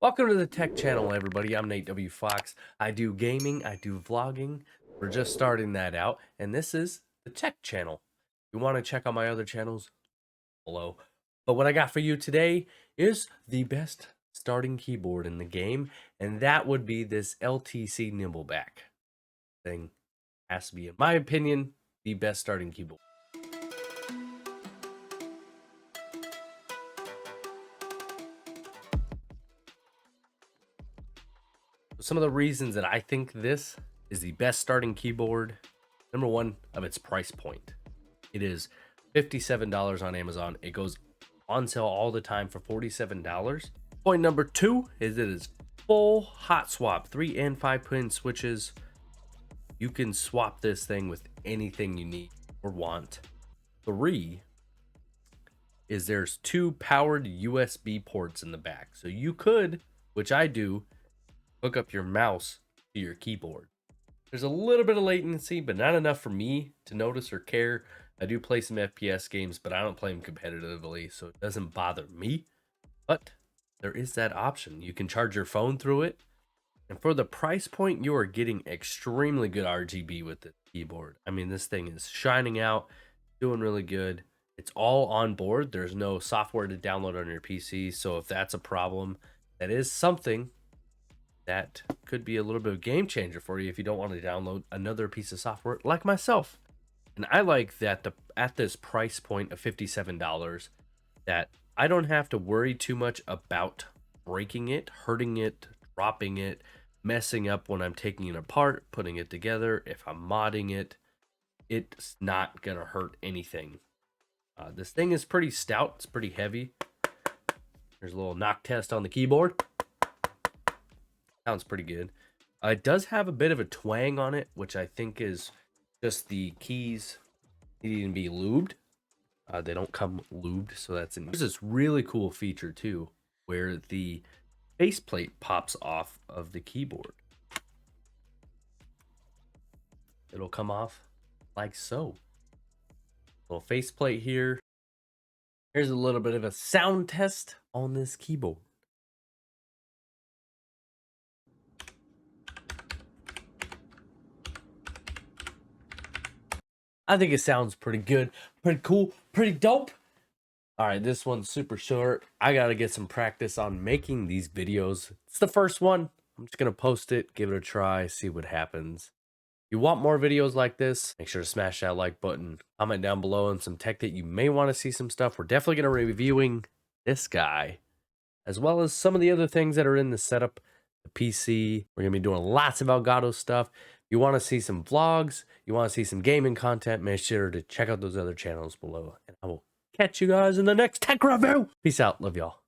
Welcome to the tech channel, everybody. I'm Natewfox. I do gaming, I do vlogging. We're just starting that out, and this is the tech channel. If you want to check out my other channels, below. But what I got for you today is the best starting keyboard in the game, and that would be this LTC nimbleback thing. Has to be, in my opinion, the best starting keyboard. Some of the reasons that I think this is the best starting keyboard. Number one, of its price point. It is $57 on Amazon. It goes on sale all the time for $47. Point number two is it is full hot swap, 3 and 5 pin switches. You can swap this thing with anything you need or want. Three is there's 2 powered USB ports in the back. So you could, which I do, hook up your mouse to your keyboard. There's a little bit of latency, but not enough for me to notice or care. I do play some FPS games, but I don't play them competitively, so it doesn't bother me. But there is that option. You can charge your phone through it. And for the price point, you are getting extremely good RGB with the keyboard. I mean, this thing is shining out, doing really good. It's all on board. There's no software to download on your PC, so if that's a problem, that is something that could be a little bit of a game changer for you if you don't want to download another piece of software like myself. And I like that at this price point of $57 that I don't have to worry too much about breaking it, hurting it, dropping it, messing up when I'm taking it apart, putting it together. If I'm modding it, it's not gonna hurt anything. This thing is pretty stout. It's pretty heavy. There's a little knock test on the keyboard. Sounds pretty good. It does have a bit of a twang on it, which I think is just the keys needing to be lubed. They don't come lubed, so that's there's this really cool feature too, where the faceplate pops off of the keyboard. It'll come off like so. Little faceplate here. Here's a little bit of a sound test on this keyboard. I think it sounds pretty good, pretty cool, pretty dope. All right, this one's super short. I got to get some practice on making these videos. It's the first one. I'm just going to post it, give it a try, see what happens. If you want more videos like this, make sure to smash that like button. Comment down below on some tech that you may want to see some stuff. We're definitely going to be reviewing this guy, as well as some of the other things that are in the setup, the PC. We're going to be doing lots of Elgato stuff. You want to see some vlogs, you want to see some gaming content, make sure to check out those other channels below. And I will catch you guys in the next tech review. Peace out. Love y'all.